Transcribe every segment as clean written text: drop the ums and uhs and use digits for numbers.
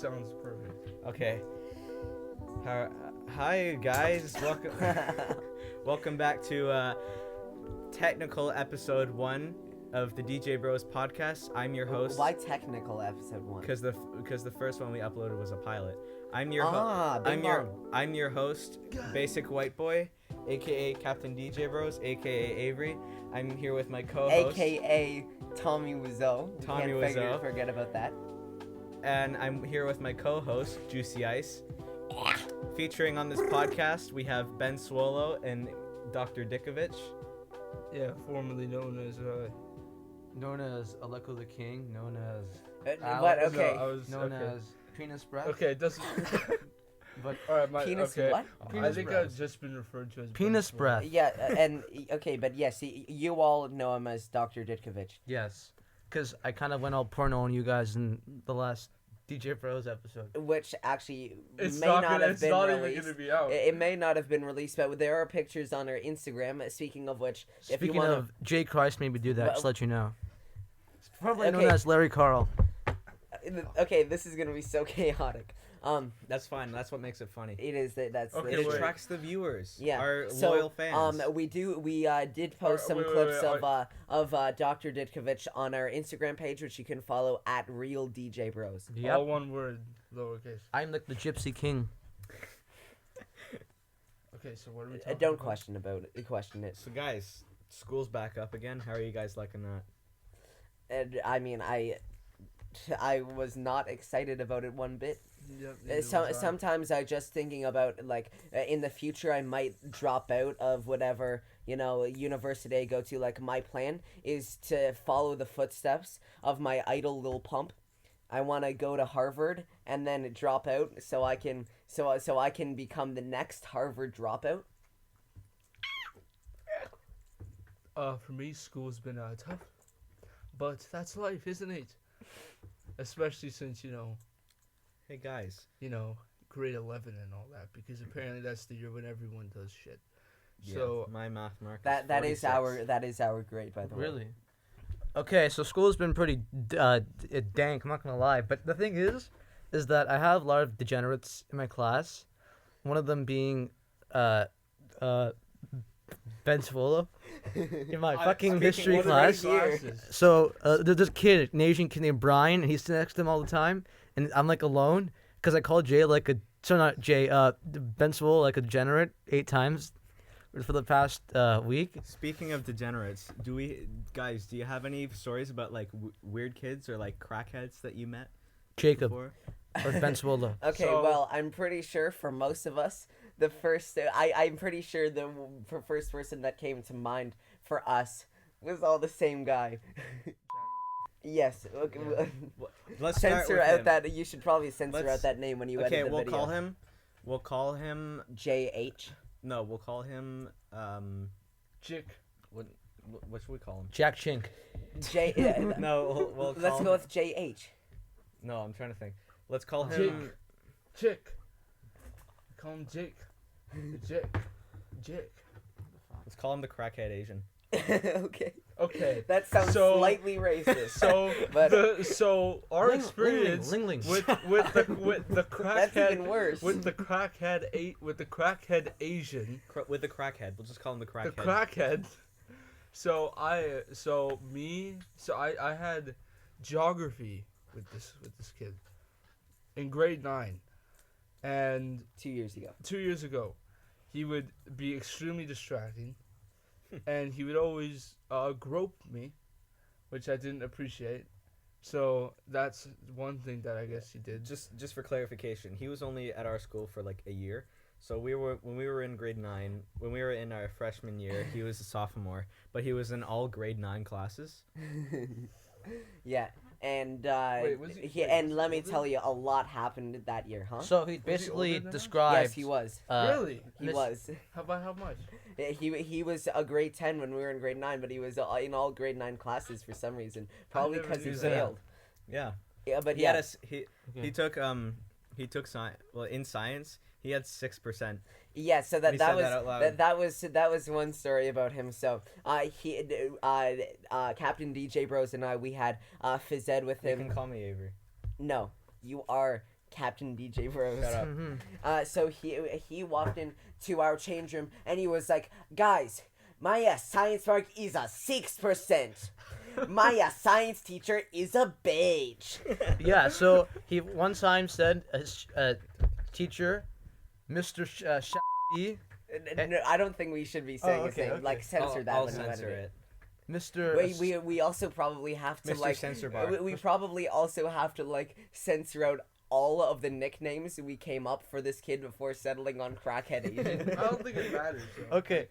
sounds perfect. Okay. Hi guys, welcome back to technical episode 1 of the DJBros Podcast. I'm your host. Why technical episode 1? Because the first one we uploaded was a pilot. I'm your host, Basic White Boy, aka Captain DJBros, aka Avery. I'm here with my co-host, aka Tommy Wiseau. Tommy Can't Wiseau. forget about that. And I'm here with my co-host, Juicy Ice. Featuring on this podcast, we have Ben Swolo and Dr. Ditkovich. Yeah, formerly known as Aleko the King, known as Penis Breath. Okay, it doesn't. But Penis okay. what? I think I've just been referred to as Penis Ben Swolo. Breath. Yeah, and okay, but yes, you all know him as Dr. Ditkovich. Yes, because I kind of went all porno on you guys in the last DJ Bros episode. Which actually It's may not not gonna- have it's been not released. even gonna be out. It may not have been released, but there are pictures on our Instagram. Speaking of which, if you Speaking want of Jay Christ, maybe do that. Well- Just let you know. It's probably known Okay. as Larry Carl. okay, this is gonna be so chaotic. That's fine. That's what makes it funny. It is that's Okay, It the- wait. attracts the viewers. Yeah. Our So, loyal fans. we did post some wait, clips wait. of Dr. Ditkovich on our Instagram page, which you can follow at Real DJ Bros. Yep. All one word, lowercase. I'm like the Gypsy King. Okay, so what are we talking Don't about? question it. So guys, school's back up again. How are you guys liking that? And I mean, I was not excited about it one bit. Yep, neither was I. Sometimes I just thinking about like in the future I might drop out of whatever university I go to. Like my plan is to follow the footsteps of my idol Lil Pump. I want to go to Harvard and then drop out so I can become the next Harvard dropout. For me, school's been tough, but that's life, isn't it? Especially since Hey guys. grade 11 and all that, because apparently that's the year when everyone does shit. Yeah, So my math mark. That is 46. our grade, by the way. Really? Okay, so school's been pretty dank, I'm not gonna lie. But the thing is that I have a lot of degenerates in my class. One of them being Ben Swolo in my fucking history What are class. these classes? So there's this kid, an Asian kid named Brian, and he's next to him all the time, and I'm like alone because I called Ben Swolo like a degenerate 8 times for the past week. Speaking of degenerates, do you have any stories about like weird kids or like crackheads that you met Jacob before? or Ben Swolo. Okay, So- well, I'm pretty sure for most of us, I'm pretty sure the first person that came to mind for us was all the same guy. Yes. Okay. Let's start Censor with out him. that. You should probably censor Let's- out that name when you Okay, edit the we'll video. call him. JH. No, we'll call him. Chick. What should we call him? Jack Chink. J. No, we'll Let's call go him- with JH. No, I'm trying to think. Let's call Jake. him. Chick. Call him Jake. Jake. Let's call him the crackhead Asian. Okay. Okay. That sounds So- slightly racist. So But- our Ling- experience Ling- with the crackhead That's even worse. with the crackhead Asian, With the crackhead. We'll just call him the crackhead. the crackhead. So I had geography with this kid in grade 9, and 2 years ago. 2 years ago, he would be extremely distracting, and he would always grope me, which I didn't appreciate. So that's one thing that I guess he did. Just for clarification, he was only at our school for like a year. So when we were in grade 9, when we were in our freshman year, he was a sophomore, but he was in all grade 9 classes. Yeah. And Wait, was he- and let was me he tell older? you, a lot happened that year, huh? So he basically older than us? described. Yes, he was. Really? He this- was. How much? He was a grade 10 when we were in grade 9, but he was in all grade 9 classes for some reason. Probably never because he knew that. failed. Yeah. Yeah, but He yeah. had he took science. Well, in science, he had 6%. Yeah, so When he that said was that out loud. that was one story about him. So Captain DJ Bros and I, we had phys ed with You him. can call me Avery. No, you are Captain DJ Bros. Shut up. So he walked into our change room and he was like, guys, my science mark is a 6%. My science teacher is a beige. Yeah, so he one time said, teacher, Mr. No, I don't think we should be saying his name. okay. Like, censor that I'll when you censor edit it. Mr. We also probably have to, Mr. like... Censor Bar. We probably also have to, like, censor out all of the nicknames we came up for this kid before settling on Crackhead Asian. I don't think it matters. So. Okay.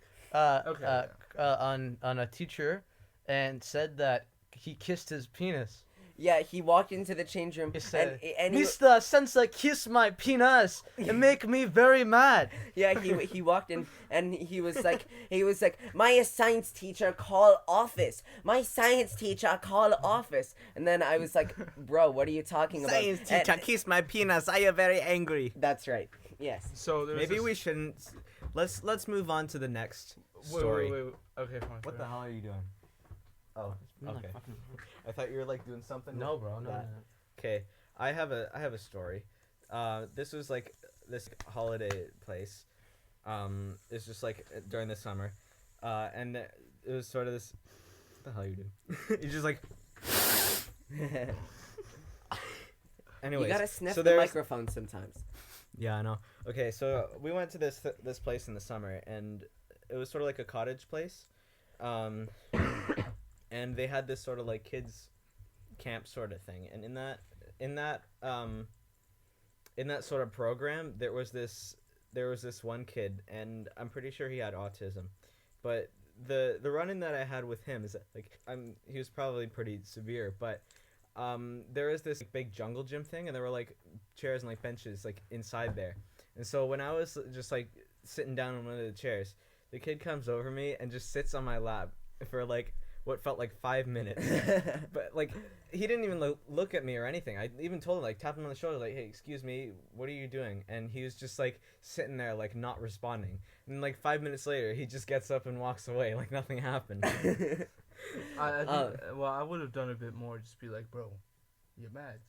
On a teacher, and said that he kissed his penis. Yeah, he walked into the change room He said, and Mr. Sensei, kiss my penis. It make me very mad. yeah, he walked in and he was like, my science teacher call office. My science teacher call office. And then I was like, bro, what are you talking about? And- kiss my penis. I am very angry. That's right. Yes. So there's Maybe this... we shouldn't. Let's move on to the next story. Wait. Okay, fine. What the hell are you doing? Oh, okay. I thought you were like doing something. No, bro, no. Okay, I have a story. This was like this holiday place. It's just like during the summer, and it was sort of this. What the hell are you doing? You're just like. Anyways, You gotta sniff so the there's- microphone sometimes. Yeah, I know. Okay, so we went to this place in the summer, and it was sort of like a cottage place, and they had this sort of like kids camp sort of thing, and in that sort of program, there was this one kid, and I'm pretty sure he had autism, but the run-in that I had with him is that, like, he was probably pretty severe, but there was this big jungle gym thing, and there were like chairs and like benches like inside there, and so when I was just like sitting down on one of the chairs, the kid comes over me and just sits on my lap for like what felt like 5 minutes. But like he didn't even look at me or anything. I even told him, like, tap him on the shoulder, like, hey, excuse me, what are you doing? And he was just like sitting there like not responding, and like 5 minutes later he just gets up and walks away like nothing happened. I think, well, I would have done a bit more. Just be like, bro, you're mad.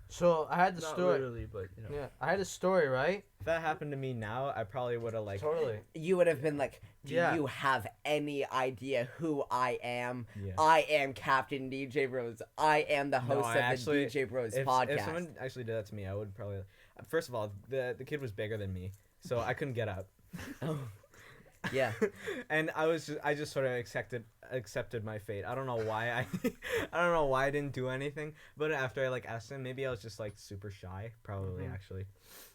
So I had the Not story. literally, but you know. Yeah, I had a story, right? If that happened to me now, I probably would have like Totally. You would have been like, do Yeah. you have any idea who I am? Yeah. I am Captain DJ Bros. I am the host I of actually- the DJ Bros If podcast. someone actually did that to me, I would probably. First of all, the kid was bigger than me, so I couldn't get up. Yeah. And I just sort of accepted my fate. I don't know why I don't know why I didn't do anything. But after I like asked him, maybe I was just like super shy. Probably actually.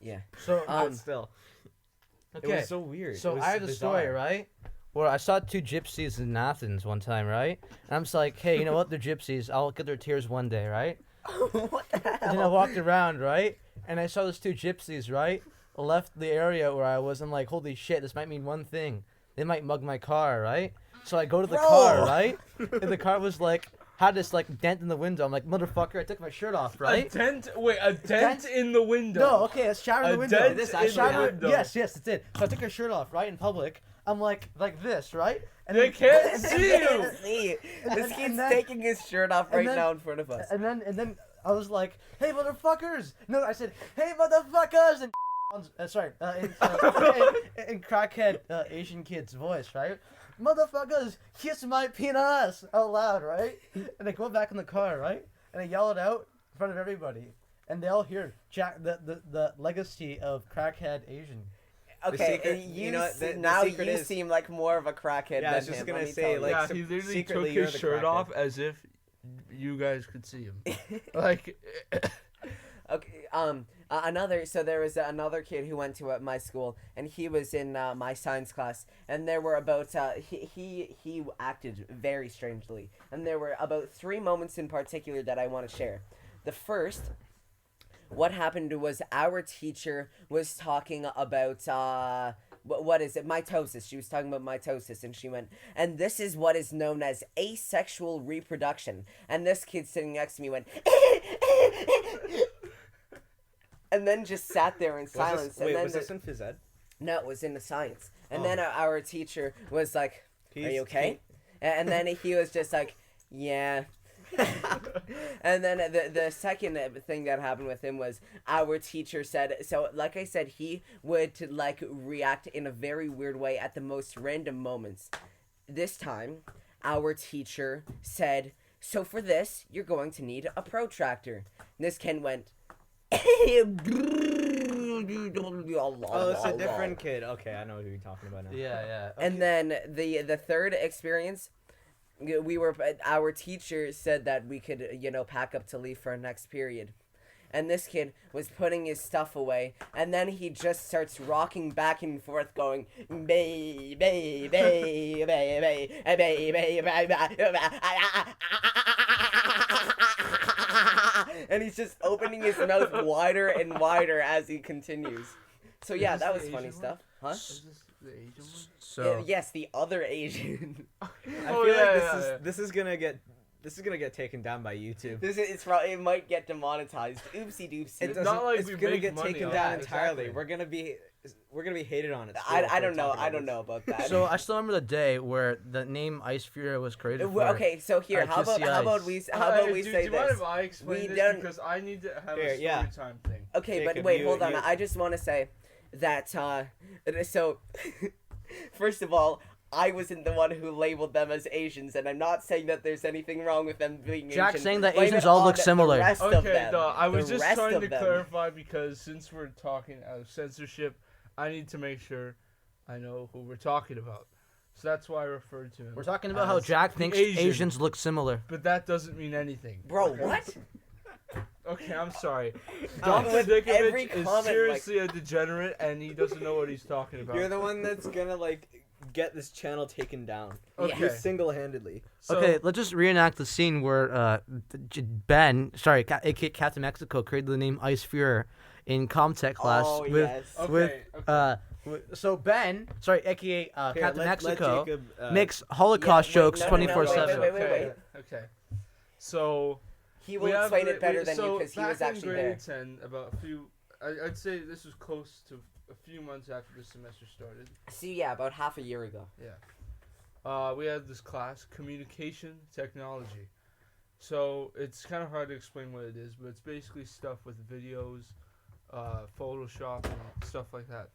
Yeah. So But still, it okay. was so weird. So It was I had a story, bizarre. right? Where I saw two gypsies in Athens one time, right? And I'm just like, hey, you know what? They're gypsies. I'll get their tears one day, right? What the hell? And then I walked around, right? And I saw those two gypsies, right? Left the area where I was. I'm like, holy shit, this might mean one thing. They might mug my car, right? So I go to the car, right? And the car was like, had this like dent in the window. I'm like, motherfucker, I took my shirt off, right? A dent? Wait, a dent Dent? in the window? No, okay, it's shattering the A window. dent This in actually the happened? window. Yes, it did. So I took my shirt off, right, in public. I'm like this, right? And They then- can't see you. See, this and kid's then- taking his shirt off and right then- now in front of us. And then I was like, "Hey, motherfuckers!" No, I said, "Hey, motherfuckers!" And in crackhead Asian kid's voice, right? Motherfuckers, kiss my penis out loud, right? And I go back in the car, right? And I yell it out in front of everybody, and they all hear the legacy of crackhead Asian. Okay, secret- and you know what, the now secret you is- seem like more of a crackhead Yeah, I than was just him. gonna let me say, tell you. like, Yeah, so he literally secretly took you're his the shirt crackhead. off as if you guys could see him. Like, Okay, so there was another kid who went to my school, and he was in my science class, and there were about he acted very strangely, and there were about 3 moments in particular that I want to share. The first, what happened was our teacher was talking about what is it, mitosis. She was talking about mitosis, and she went, and this is what is known as asexual reproduction, and this kid sitting next to me went and then just sat there in silence. Wait, and then was this in phys ed? No, it was in the science. And Oh. then our teacher was like, "Are Peace, you okay?" And then he was just like, "Yeah." And then the second thing that happened with him was our teacher said, so like I said, he would like react in a very weird way at the most random moments. This time, our teacher said, so for this, you're going to need a protractor. And this kid went... Oh, it's a different kid. Okay, I know who you're talking about now. Yeah. Okay. And then the third experience, our teacher said that we could, pack up to leave for our next period. And this kid was putting his stuff away, and then he just starts rocking back and forth, going, bay, bay, bay, bay, bay, bay, bay, bay, and he's just opening his mouth wider and wider as he continues. So yeah, that was funny stuff. Huh? Is this the Asian one? So Yes, the other Asian. I feel like this is gonna get taken down by YouTube. It might get demonetized. Oopsie doopsie. It's not like it's we gonna make get money taken on down it. entirely. Exactly. We're gonna be hated on it. I don't know. I don't know about that. So I still remember the day where the name Ice Fury was created. For, Okay, so here, how about we say do you mind this? if I explain We this? don't- Because I need to have Here, a story yeah. time thing. Okay, but Jacob, wait, you- hold on. you- I just want to say that so first of all, I wasn't the one who labeled them as Asians, and I'm not saying that there's anything wrong with them being Jack's Asian. saying that Blame Asians it all on look similar. The rest of Okay, them. I was The just rest trying of to them. clarify because since we're talking out of censorship, I need to make sure I know who we're talking about. So that's why I referred to him. We're talking about how as Jack thinks Asian. Asians look similar. But that doesn't mean anything. Bro, what? Okay, I'm sorry. With Dr. every Ditkovich is comment, seriously a degenerate, and he doesn't know what he's talking about. You're the one that's gonna get this channel taken down. Okay. You single-handedly. So, Okay, let's just reenact the scene where Ben, aka Captain Mexico, created the name Ice Fury in Comtech class Oh, with yes. Okay, so Ben, aka Here, Captain let Mexico, Jacob, makes Holocaust wait, jokes no, no, no, 24/7. wait. Okay. So He we will have explain the- it better we- than so you because he back was in actually grade there. 10, about a few, I'd say this was close to a few months after the semester started. See, yeah, about half a year ago. We had this class, communication technology. So it's kind of hard to explain what it is, but it's basically stuff with videos, Photoshop, and stuff like that.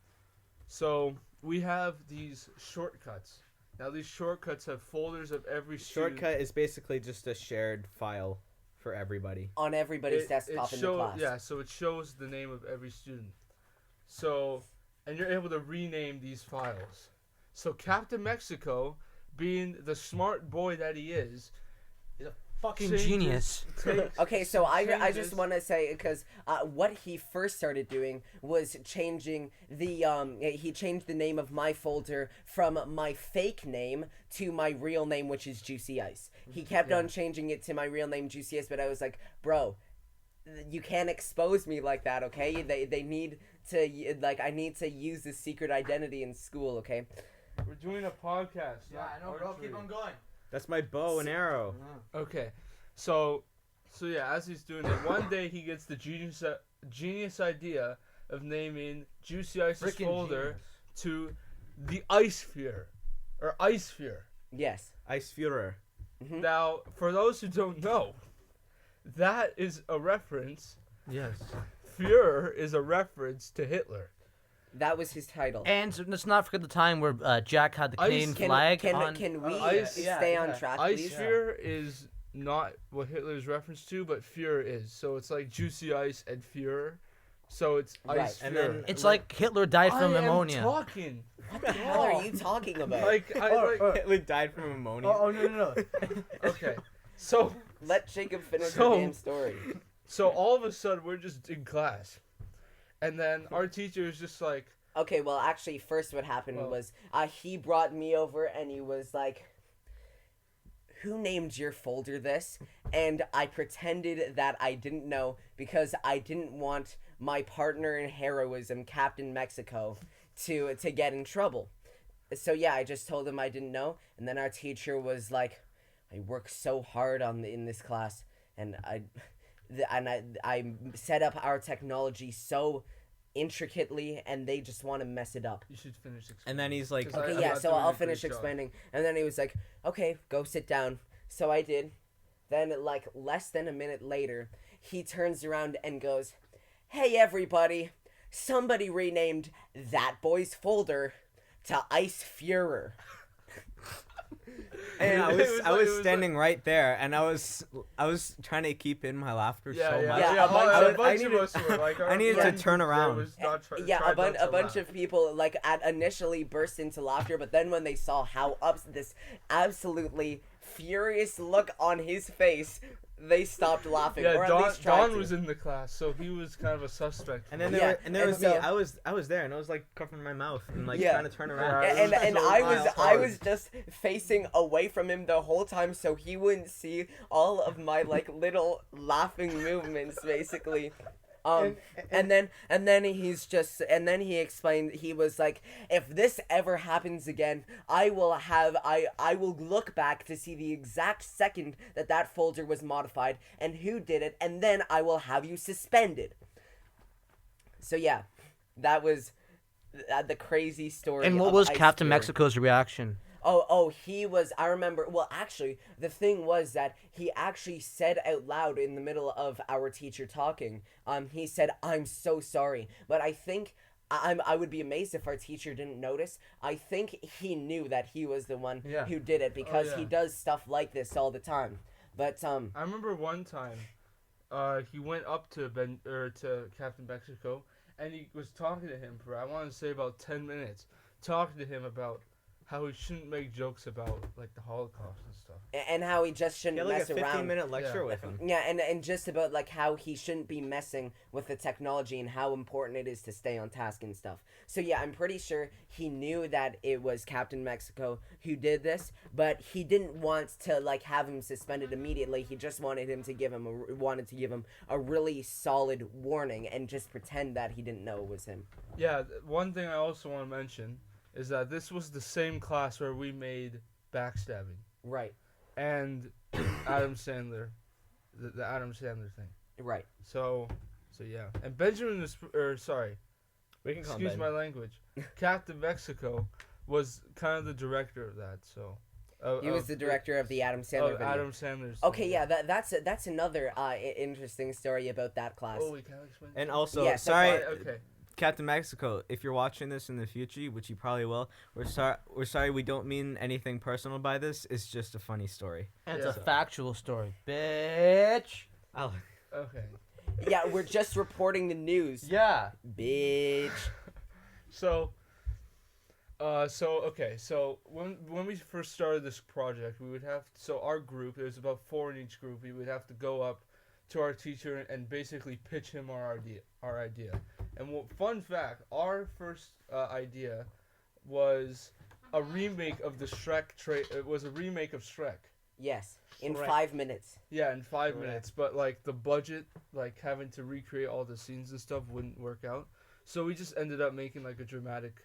So we have these shortcuts. Now these shortcuts have folders of every student. Shortcut is basically just a shared file for everybody. On everybody's desktop in the class. Yeah, so it shows the name of every student. So, and you're able to rename these files. So Captain Mexico, being the smart boy that he is, Fucking changes- genius. takes- Okay, so I just changes- want to say because what he first started doing was changing the he changed the name of my folder from my fake name to my real name, which is Juicy Ice. He kept on changing it to my real name, Juicy Ice, but I was like, bro, you can't expose me like that, okay? They need to I need to use this secret identity in school, okay? We're doing a podcast. not archery. going. That's my bow and arrow. Okay, so yeah, as he's doing it, one day he gets the genius idea of naming Juicy Ice's folder to the Ice Sphere, or Ice Sphere. Yes. Ice Führer. Now, for those who don't know, that is a reference. Yes. Führer is a reference to Hitler. That was his title. And let's not forget the time where Jack had the Canadian flag on. Can we Ice- stay on track, Ice please? Sphere is not what Hitler is referenced to, but Führer is. So it's like Juicy Ice and Führer. So it's Right. Ice And Führer. then- It's like Hitler died from I pneumonia. am talking. What the hell are you talking about? Hitler died from ammonia. no. Okay. So Let Jacob finish So- the damn story. all of a sudden we're just in class, and then our teacher is just like, Okay, well, actually, first what happened Well- was he brought me over and he was like, who named your folder this? And I pretended that I didn't know because I didn't want my partner in heroism, Captain Mexico, to get in trouble. So yeah, I just told him I didn't know, and then our teacher was like, I work so hard in this class, and I set up our technology so intricately, and they just want to mess it up. you should finish explaining. And then he's like, 'Cause Okay, I'm yeah, not so doing I'll a great finish job. explaining. And then he was like, okay, go sit down. So I did. Then, like, less than a minute later, he turns around and goes, "Hey, everybody, somebody renamed that boy's folder to Ice Fuhrer." And I It was was standing right there, and I was trying to keep in my laughter so much. Yeah, a bunch a of- bunch I of needed- us were like, I needed to turn around. A bunch of people like initially burst into laughter, but then when they saw how this absolutely furious look on his face, they stopped laughing. Yeah, or at least tried Don to. was in the class, so he was kind of a suspect. And then Yeah, there and was so- me. I was there, and I was like covering my mouth and like Yeah. trying to turn around. Yeah, And so I hard. was just facing away from him the whole time so he wouldn't see all of my like little laughing movements basically. And then he explained, he was like, "If this ever happens again, I will look back to see the exact second that folder was modified and who did it, and then I will have you suspended." So yeah, that was the crazy story. And what of was Ice Captain Fuhrer. Mexico's reaction? He was, I remember, well, actually, the thing was that he actually said out loud in the middle of our teacher talking, he said, "I'm so sorry," but I think, I would be amazed if our teacher didn't notice. I think he knew that he was the one Yeah. who did it, because he does stuff like this all the time, but, I remember one time, he went up to to Captain Mexico, and he was talking to him for, I want to say, about 10 minutes, talking to him about how he shouldn't make jokes about like the Holocaust and stuff. and how he just He shouldn't had like a mess around. 15-minute lecture Yeah. with him. Yeah, and just about like how he shouldn't be messing with the technology and how important it is to stay on task and stuff. So yeah, I'm pretty sure he knew that it was Captain Mexico who did this, but he didn't want to like have him suspended immediately. He just wanted him to give him a really solid warning and just pretend that he didn't know it was him. Yeah, one thing I also want to mention is that this was the same class where we made backstabbing Right, and Adam Sandler, the Adam Sandler thing. right. So yeah, and Benjamin was, We can call him excuse Ben. my language, Captain Mexico was kind of the director of that. So He was the director of the Adam Sandler video. Adam Sandler's. Okay, thing. yeah, that's another interesting story about that class. Oh, we can't explain. And also, Yes, sorry, Okay. Captain Mexico, if you're watching this in the future, which you probably will, we're sorry we don't mean anything personal by this. It's just a funny story. And Yeah. it's a factual story, bitch. Okay. Yeah, we're just reporting the news, Yeah. bitch. So when we first started this project, we would have, so our group, there's about 4 in each group, we would have to go up to our teacher and basically pitch him our idea. And fun fact, our first idea was a remake of the Shrek it was a remake of Shrek. Yes, in Correct. 5 minutes. Yeah, in 5 Correct. minutes, but like the budget, like having to recreate all the scenes and stuff wouldn't work out. So we just ended up making like a dramatic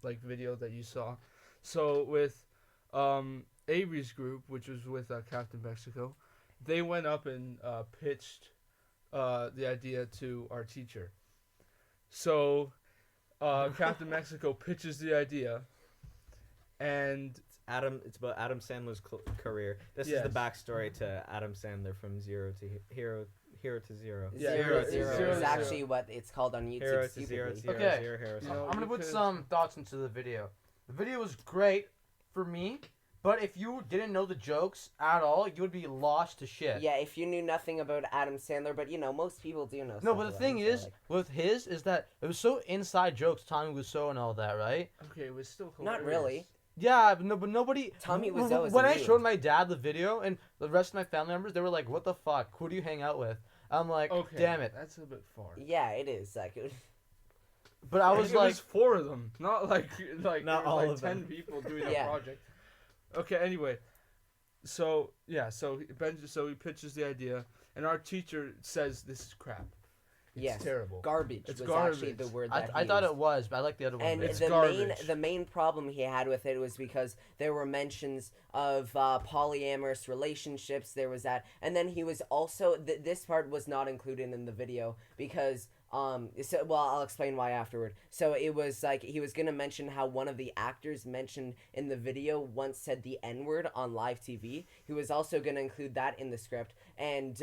like video that you saw. So with Avery's group, which was with Captain Mexico, they went up and pitched the idea to our teacher. So Captain Mexico pitches the idea, and It's about Adam Sandler's career. This is Yes. the backstory to Adam Sandler from zero to hero to zero. Yeah, Zero, zero, zero zero, is zero. actually what it's called on YouTube. Hero to zero, stupidly. zero, Okay. zero, hero. You know, I'm gonna you put could've- some thoughts into the video. The video was great for me, but if you didn't know the jokes at all, you would be lost to shit. Yeah, if you knew nothing about Adam Sandler, but most people do know. No, stuff but the about thing him, so, is, like- with his, is that it was so inside jokes, Tommy Wiseau and all that, right? Okay, it was still Not hilarious. really. Yeah, but nobody. Tommy Wiseau is When a I meme. showed my dad the video and the rest of my family members, they were like, "What the fuck? Who do you hang out with?" I'm like, Okay, "Damn it!" that's a bit far. Yeah, it is. Like, But I was it like, was 4 of them, not like Not there was all like of 10 them. people doing Yeah. a project. Okay, anyway, so yeah, so he pitches the idea, and our teacher says this is crap. It's yes, terrible. garbage It's was actually garbage. the word I that I he thought used. it was, but I like the other one. And better. It's the garbage. main problem he had with it was because there were mentions of polyamorous relationships. There was that, and then he was also this part was not included in the video because So, well, I'll explain why afterward. So it was like he was gonna mention how one of the actors mentioned in the video once said the N-word on live TV. He was also gonna include that in the script, and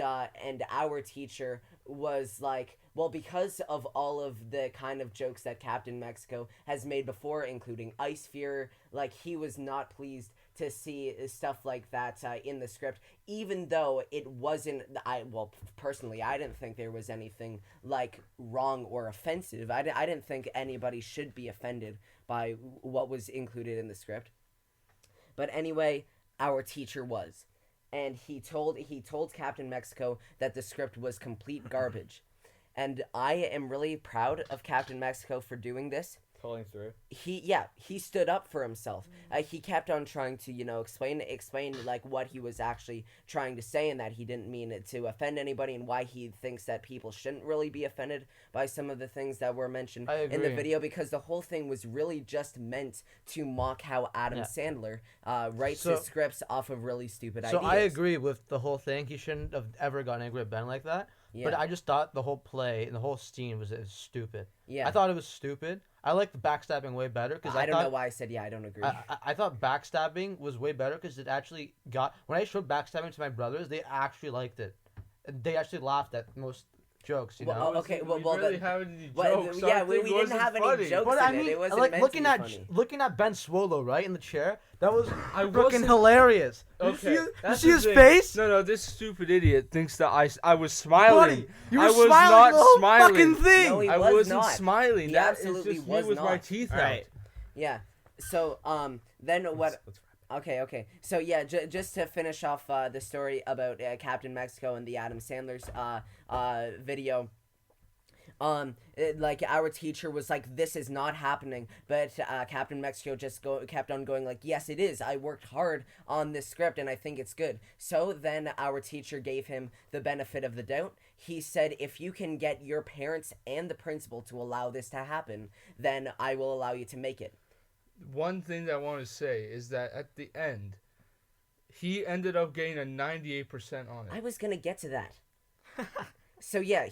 our teacher was like, well, because of all of the kind of jokes that Captain Mexico has made before, including Ice Fear, like he was not pleased to see stuff like that in the script, even though it wasn't. Personally, I didn't think there was anything like wrong or offensive. I didn't think anybody should be offended by what was included in the script. But anyway, our teacher was, and he told Captain Mexico that the script was complete garbage, and I am really proud of Captain Mexico for doing this. Pulling through. He stood up for himself. He kept on trying to, explain like what he was actually trying to say, and that he didn't mean it to offend anybody, and why he thinks that people shouldn't really be offended by some of the things that were mentioned in the video, because the whole thing was really just meant to mock how Adam Sandler writes his scripts off of really stupid ideas. So I agree with the whole thing. He shouldn't have ever gotten angry at Ben like that. Yeah. But I just thought the whole play and the whole scene was stupid. Yeah. I thought it was stupid. I like the backstabbing way better because I don't know why I said I don't agree. I thought backstabbing was way better because it actually got, when I showed backstabbing to my brothers, they actually liked it. They actually laughed at most jokes, you know. Okay, we really have any jokes. Yeah, we didn't have any jokes. But I mean, it wasn't like meant looking to be at funny. looking at Ben Swolo, right, in the chair, that was freaking hilarious. Okay, you see his face? No, this stupid idiot thinks that I was smiling. Buddy, you were I was smiling not the whole smiling. fucking thing. No, I wasn't not. smiling. He that absolutely is just was me with not. my teeth out. Right. Yeah. So then what? Okay. So yeah, just to finish off the story about Captain Mexico and the Adam Sandler's video. Like our teacher was like, this is not happening, but Captain Mexico just kept on going like, yes, it is. I worked hard on this script and I think it's good. So then our teacher gave him the benefit of the doubt. He said, if you can get your parents and the principal to allow this to happen, then I will allow you to make it. One thing that I want to say is that at the end, he ended up getting a 98% on it. I was gonna get to that. So he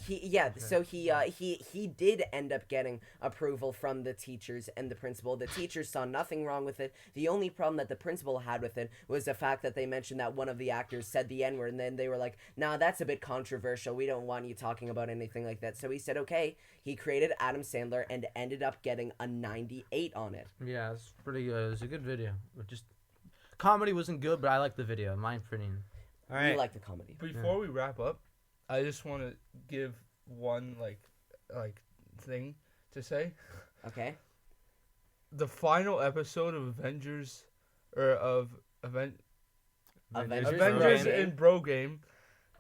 did end up getting approval from the teachers and the principal. The teachers saw nothing wrong with it. The only problem that the principal had with it was the fact that they mentioned that one of the actors said the N-word, and then they were like, nah, that's a bit controversial. We don't want you talking about anything like that. So he said, okay. He created Adam Sandler and ended up getting a 98 on it. Yeah, it's pretty good. It was a good video. Just comedy wasn't good, but I liked the video. Mine's pretty. All right. We like the comedy. Before we wrap up, I just want to give one like thing to say. Okay. The final episode of Avengers in Bro Game,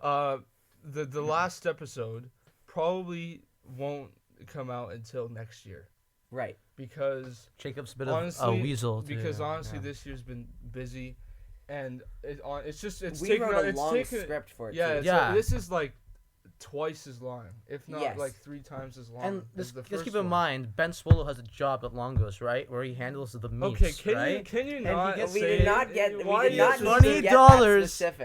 the last episode probably won't come out until next year. Right. Because Jacob's a bit of a weasel. Because honestly, this year's been busy. And we wrote a long script for it. Yeah, too. So this is like twice as long, if not like 3 times as long. And as the just first keep in one. mind, Ben Swolo has a job at Longos, right, where he handles the meats. Okay, can you not? We did not get $20.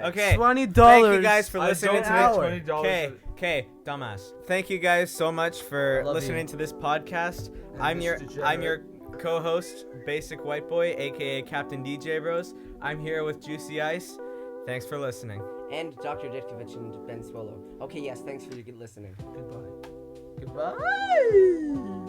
Okay, $20. Thank you guys for listening to $20. Okay, dumbass. Thank you guys so much for listening to this podcast. I'm your co-host, Basic White Boy, aka Captain DJBros. I'm here with Juicy Ice. Thanks for listening. And Dr. Ditkovich and Ben Swolo. Okay, yes, thanks for listening. Goodbye. Goodbye.